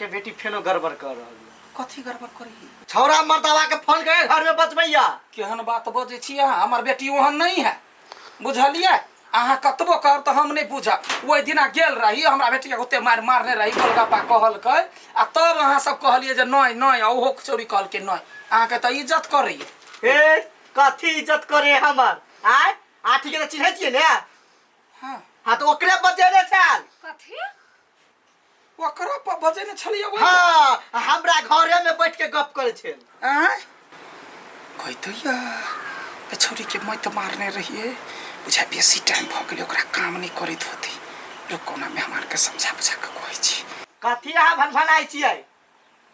के बेटी फेनो गड़बड़ कर रहा कथी गड़बड़ करी छौरा मर्दावा के फोन करे घर में बचबैया केहन बात बजे छी अहाँ हमर बेटी ओहन नहीं है बुझलिए अहाँ कतबो कर तो हम नहीं बुझब ओहि दिना गेल रही हमरा बेटी के ओते मारने रही गोलगप्पा कहलकै आ तब अहाँ सब कहलिए जे नहीं नहीं ओहो चोरी कहलकै नहीं अहाँ के त इज्जत करी ए कथी इज्जत करे हमर आय आठी के चिन्है छियै ने हां हां तो ओकरे बजेने छल कथी ओकरा पर बजेने छलिए हां हमरा घरे में बैठ के गप करे छल आय कहितैया ए छोरी के मैं तो मारने रहिए बुझा बेसी टाइम भ गेल ओकरा काम नहीं करैत होती रुको ना मेहमान के समझा बुझा के कहै छी कथी अहाँ भनभनाइ छियै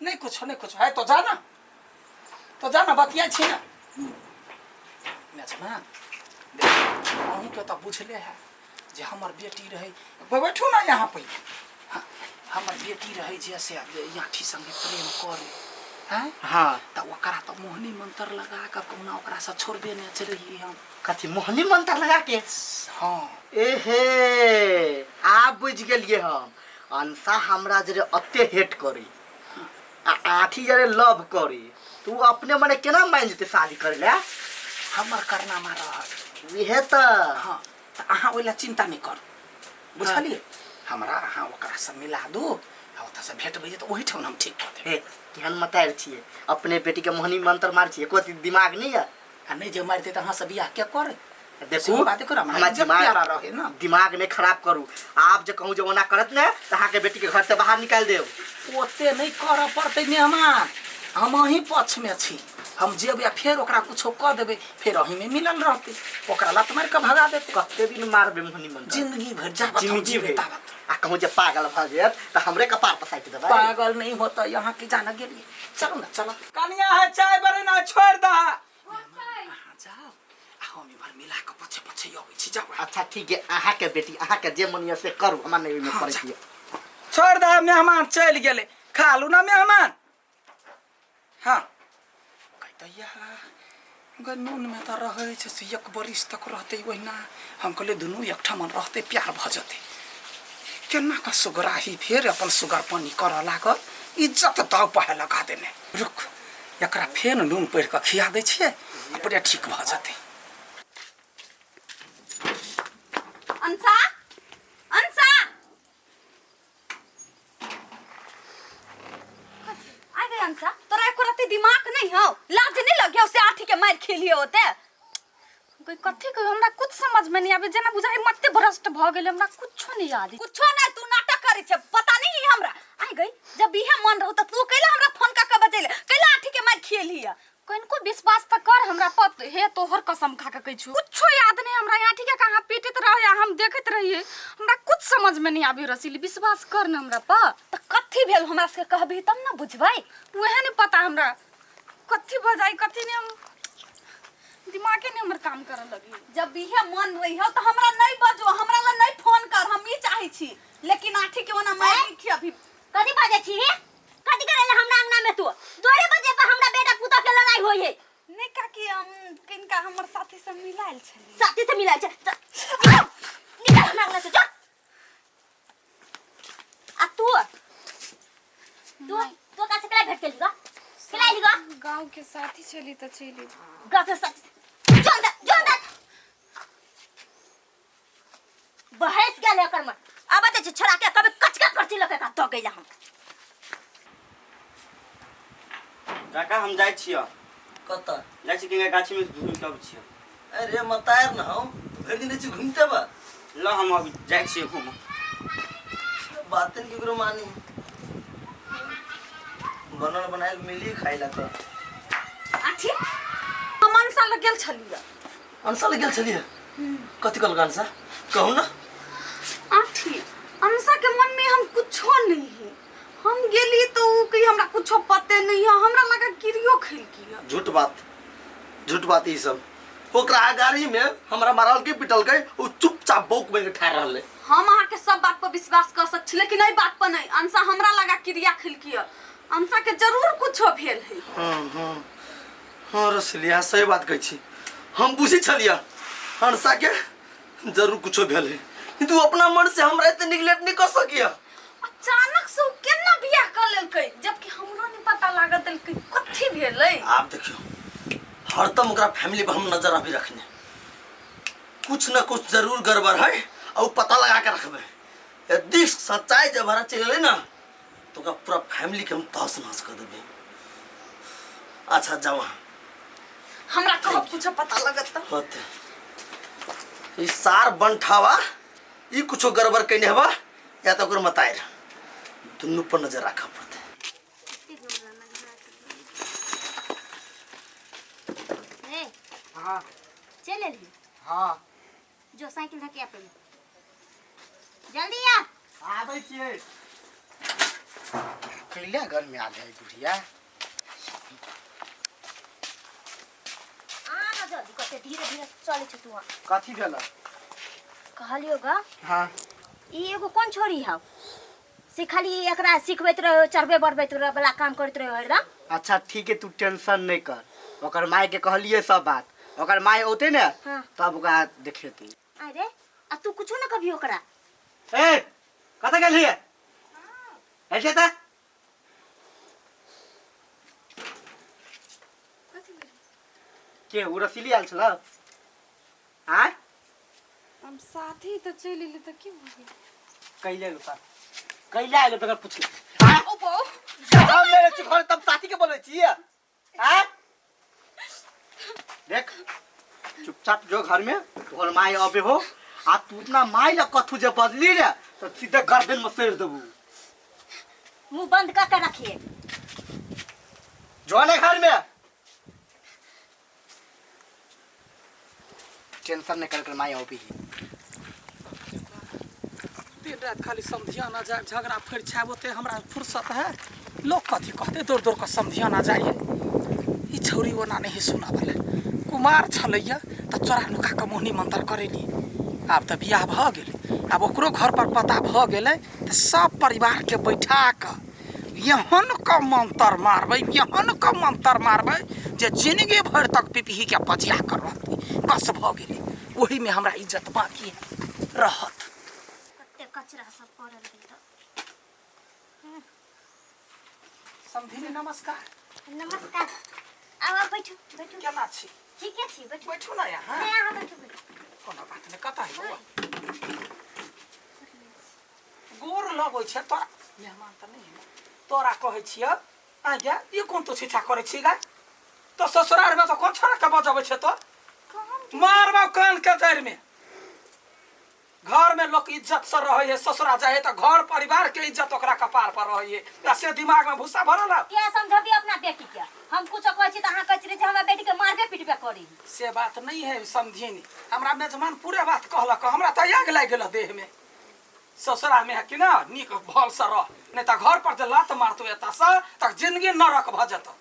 नहीं कुछ है तो जाना बतिया छी ना मेजबान अहूँ के तो बुझले है जे हमर बेटी रहे बैठू ना यहाँ पे हाँ, हमर बेटी रहे जैसे याठी संगे प्रेम करे हैं हां त ओकरा तो मोहनी मंत्र लगा के कौना ओकरा से छोड़बे नहीं चलही हम कथी मोहनी मंत्र लगा के हां एहे आप बुझ गेलिए हम अंसा हमरा जरे अत्ते हेट करी आठी जरे लव करी तू अपने मने केना मान जते शादी करे ले हमर करना में रह इहे त हां त अहाँ ओइला चिंता नहीं कर बुझलिए हमरा अहाँ ओकरा से मिला दू आ ओतऽ से भेटबै त ओही ठन हम ठीक कर देब केहन मतार छिए अपने बेटी के मोहनी मंत्र मार छिए कोई दिमाग नहीं है आ नहीं जे मारते त अहाँ से बियाह के करे देखू बात करो हमरा दिमाग नहीं खराब करू आप जो कहूँ जो ओना करत ने त अहाँ के बेटी के घर से बाहर निकाल देव ओते नहीं कर पड़ते मेहमान हम अही पक्ष में छी हम जेबे फिर ओकरा कुछो क देबे फिर अही में मिलल रहते ओकरा लत मार के भगा देते कते दिन मारबे मोहनी मंत्र जिंदगी भर जा जिंदगी भर आ कहूँ जे पागल भ जात त हमरे कपार पर साइट देबे पागल नहीं होता यहाँ की जाना गेलिए चलो ना चलो कनिया है चाय बरे ना छोड़ दा जाओ हम इधर मिला के पछे पछे आबै छी जाओ अच्छा ठीक है अहाँ के बेटी अहाँ के जे मनिया से करू हमरा नहीं में पड़े छिए छोड़ दा मेहमान चल गेले खा लू ना मेहमान हां कहतैया गनून में त रहै छै से एक बरिस तक रहते ओहिना हम कहले दुनू एकठमन रहते प्यार भ जते केना का सुगराही फिर अपन सुगर पानी कर लागल इज्जत दाव पहे लगा देने रुक एकरा फेन नून पैर के खिया दै छिए अपने ठीक भ जते अंसा अंसा आ गई अंसा तोरा एको रति दिमाग नहीं हो लाज नहीं लगे उसे आठी के मार खेलिए होते कोई कथी कोई हमरा कुछ समझ में नहीं आवे जना बुझाई मत्ते भ्रष्ट भ गेल हमरा कुछो नहीं याद कुछो नहीं तू नाटक करै छ पता नहीं हमरा आ गई जब इहे मन रहत तू कैला हमरा फोन का बजेले कैला आठी के मार खेलिए कोइन को विश्वास त कर हमरा पत हे तोहर कसम खा के कहै छु कुछो याद नहीं हमरा आठी के कहां पीटत रहे हम देखत रहिए हमरा कुछ समझ में नहीं आवे रसीली विश्वास कर न हमरा पर त कथी भेल हमरा से कहबी तब न बुझबै ओहे नहीं पता हमरा कथी बजाई कथी नहीं हम दिमागे नहीं हमर काम करे लगी जब इहे मन रही हो तो हमरा नहीं बजो हमरा ला नहीं फोन कर हम ई चाहि छी लेकिन आठी के ओना मारी छी अभी कथी बाजे छी कथी करेला हमरा अंगना में तू तोरे बजे पर हमरा बेटा पुता के लड़ाई होई है नहीं काकी हम किनका हमर साथी से मिलाइल छली साथी से मिलाइल छ निकल हमरा अंगना से जा आ तू का से कला भेट केलगा केला लिगा गांव के साथी छली त चली गांव के साथी जोंदा बहस गेल एकर मन अब ते छोड़ा के कभी कचका करती लके का तो गइला हम काका हम जाय छियै कत जाय छी के गाछी में घूम के आबै छियै अरे मतायर न हो भर दिन छी घूमते बा ल हम अब जाय छियै घूम बातन के करो मानी बनल बनाइल मिली खाइला त आठी हम मनसा लगेल छलिए अंसा लगल छलिए कथी कल गानसा कहू ना आठी अंसा के मन में हम कुछो नहीं है हम गेली तो कहीं हमरा कुछो पते नहीं है हमरा लगा गिरियो खेल की झूठ बात ई सब ओकरा गाड़ी में हमरा मारल के पिटल के ओ चुपचाप बौक में ठाड़ रहले हम अहाँ के सब बात पर विश्वास कर सक छी लेकिन ei बात पर नहीं अंसा हमरा लगा क्रिया खेल की अंसा के जरूर कुछो भेल है हां रसलिया सही बात कहै छी हम बुझी छलिया अंसा के जरूर कुछो भेल है तू अपना मन से हमरा इतने निगलेक्ट नहीं कर सकिया अचानक से केना बियाह कर ले देलकै जबकि हमरो नहीं पता लागत देलकै कथी भेलै। आप देखियो हरदम ओकरा फैमिली पर हम नजर अभी रखने कुछ न कुछ जरूर गड़बड़ है और पता लगा के रखबे। यदि सच्चाई जब भरा चले ना तो ओकरा पूरा फैमिली के हम तहस नहस कर देबे। अच्छा जाओ हमरा कहो कुछ पता लागत त होते ई सार बनठावा ई कुछो गड़बड़ कइने हवा या तो ओकर मतायर दुन्नु पर नजर रखा पड़ते। ए हाँ चल ले हाँ जो साइकिल धके पे जल्दी आ। आबै छियै। कैले घर में आ जाए बुढ़िया। आ ना जल्दी कते धीरे धीरे चले छ तू। कथी भेल? कहलियो ग हाँ ई एगो कोन छोरी हौ से खाली एकरा सिखबैत रहो चढ़बे बढ़बैत रहो वाला काम करत रहो हरदम। अच्छा ठीक है तू टेंशन नहीं कर। ओकर माय के कहलिए सब बात। ओकर माय होते ने हाँ। तब ओकरा देखेती। अरे आ तू कुछो न कभी ओकरा। ए कत गेल है? ऐसे त के उ रसीली आल छल? आय हम साथी तो चली ले त की हो गई? कैले लो त कैले आइलो तकर पूछ ले। हां ओ बो हम मेरे घर तब साथी के बोलै छी। हां देख चुपचाप जो घर में तोहर माय अबे हो आ तू अपना माय ला कथु जे बदली रे तो सीधे गर्दन में सेर देबू। मुंह बंद कर के रखिए। जो ने घर में टेंशन नहीं कर माय अबे ही। दिन रात खाली समझियाना जाए झगड़ा फिर छाबोते हमरा फुर्सत है। लोग कथी कहते दूर दूर का समझियाना जाइए ई छौरी ओना नहीं सुना वाला कुमार छलैया त चोरा नुका के मोहनी मंत्र करेली। अब त बियाह भ गेलै अब ओकरो घर पर पता भ गेलै त सब परिवार के बैठा के यहन का मंत्र मारबै यहन का मंत्र मारबै जे जिंदगी भर तक पिपही के पजिया कर रहती। बस भ गेलै वही में हमरा इज्जत बाकी रहत। कते कचरा सब पड़ल है त। समझी नमस्कार। नमस्कार। आवा बैठो बैठो। केना छी? ठीक है छी बैठो। बैठू ना यहाँ। मैं यहाँ बैठो बैठो। कोनो बात नहीं कता है बउआ। गोर लगै छै तोरा मेहमान त नहीं है तोरा कहै छिय आ जा ये कोन तो छिछा करे छी गा तो ससुराल में तो कोन छोरा के बजबै छै तो मारबा कान के जड़ में। घर में लोग इज्जत से रहे है ससुरा जाए तो घर परिवार के इज्जत ओकरा कपार पर रहे है ऐसे दिमाग में भूसा भरल है। क्या समझबी अपना बेटी के? हम कुछ कहै छी त अहाँ कहै छी जे हमरा बेटी के मारबे पीटबे करी। से बात नहीं है समझिनी हमरा मेजमान पूरे बात कहलक हमरा त आग लाग गेल देह में। ससुरा में है कि ना निक भल से रह नहीं तो घर पर जे लात मारतो एता से तक जिंदगी नरक भ जतो।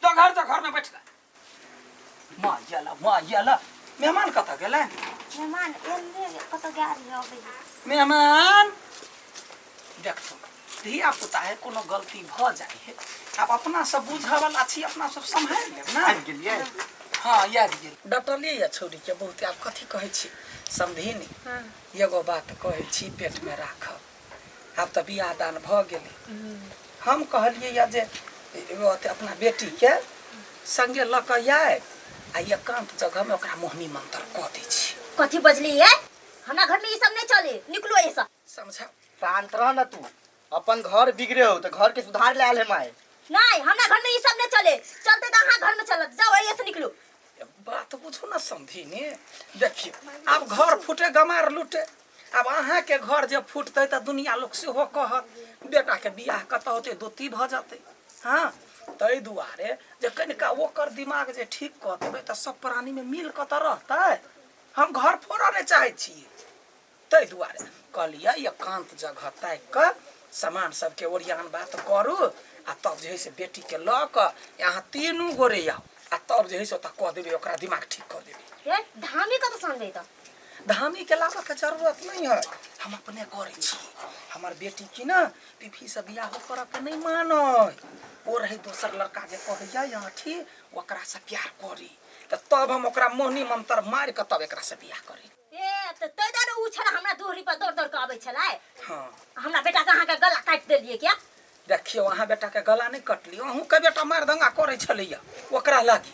जो घर में बैठ जा। माँ याला मेहमान कत गेलै? मेहमान एले कत गाड़ी अबै। मेहमान देख धिया पुता है कोनो गलती भ जाए है आप अपना सब बुझा वाला छी अपना सब संभाल लेब ना। आज गेलिए हाँ याद गेल डटलिए या छोरी के बहुत आप कथी कहै छी समझी नी। एगो बात कहै छी पेट में राखब आब त बियाह दान भ गेलै। हम कहलिए या जे एगो अपना बेटी के संगे ल क आए आ एकांत जगह में ओकरा मोहनी मंत्र क दै छी। कथी बजली है? हमरा घर में ई सब नहीं चले निकलो ऐसा। समझा? शांत रह ना तू। अपन घर बिगड़े हो तो घर के सुधार ले आले माय। नहीं हमरा घर में ई सब नहीं चले चलते तो अहाँ घर में चलत जाओ ऐसे निकलो। बात बुझो ना समझी ने देखियो अब घर फूटे गमार लूटे अब अहाँ के घर जब फूटते तो दुनिया लोग से हो कहत बेटा के बियाह कत होते दोती भ जाते। हाँ तै दुआरे जे कनिका ओकर दिमाग जे ठीक क देबै त सब प्राणी में मिल क त रहतै। हम घर फोड़ा नहीं चाहे छी तै दुआरे कहलिए एकांत जगह ताक क सामान सबके ओरियान बात करू आ तब जे है से बेटी के ल क यहाँ तीनू गोरे आओ आ तब जे है से त कह देबे ओकरा दिमाग ठीक क देबे। ए धामी कत संगे त? धामी के लाबे के जरूरत नहीं है हम अपने करे छी। हमार बेटी की ना पीफी से बियाह कर के नहीं मानो वो रही दोसर लड़का जे कहैया यहाँ थी ओकरा से प्यार करी तब हम ओकरा मोहनी मंत्र मार के तब एकरा से बियाह करी। ए त तै दारू उ छला हमरा दूरी पर दौड़ दौड़ के आबै छलै। हाँ हमरा बेटा के अहाँ के गला काट देलिए क्या? देखियो अहाँ बेटा के गला नहीं कटली अहूँ के बेटा मार दंगा करे छलैया ओकरा लागी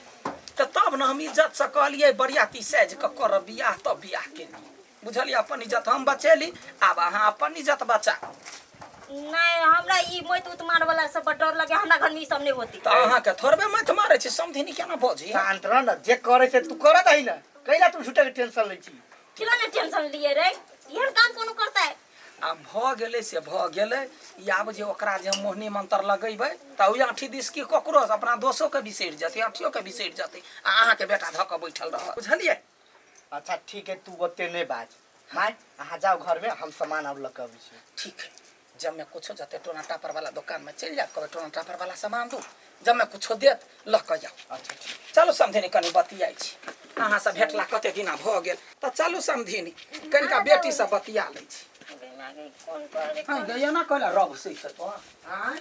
तो तब न हम इज्जत से कहलिए बरियाती साइज के कर बियाह तब बियाह केली बुझलिए अपन इज्जत हम बचेली अब अहाँ अपन इज्जत बचा नहीं हमरा ई मोत उतमार वाला सब डर लगे हमरा घर में ई सब नहीं होती तो अहाँ के थोड़बे मत मारे छी समधिनी केना बजी शांत रह न जे करे से तू करत है ना कैला तू झूठे के टेंशन लै छी किला ने टेंशन लिए रे यहन काम कोनो करता है आ भ गेले से भ गेले ई आब जे ओकरा जे मोहनी मंत्र लगेबै त ओ आठी दिस की ककरो अपना दोषो के बिसरि जते आठियो के बिसरि जते आ अहाँ के बेटा धक बैठल रह बुझलिए अच्छा ठीक है तू ओते नहीं बाज माय अहाँ जाओ घर में हम सामान अब लग आबै छी ठीक है जब मैं कुछ जाते टोना टापर वाला दुकान में चल जा कहे टोना टापर वाला सामान दू जब मैं कुछ देत ल क जाओ अच्छा ठीक चलो समधिनी कनी बतियाई छी अहाँ से भेटला कते दिना भ गेल त चलू समधिनी कनिका बेटी से बतिया लै छी कौन करे हां गया ना कहला रब से तो हां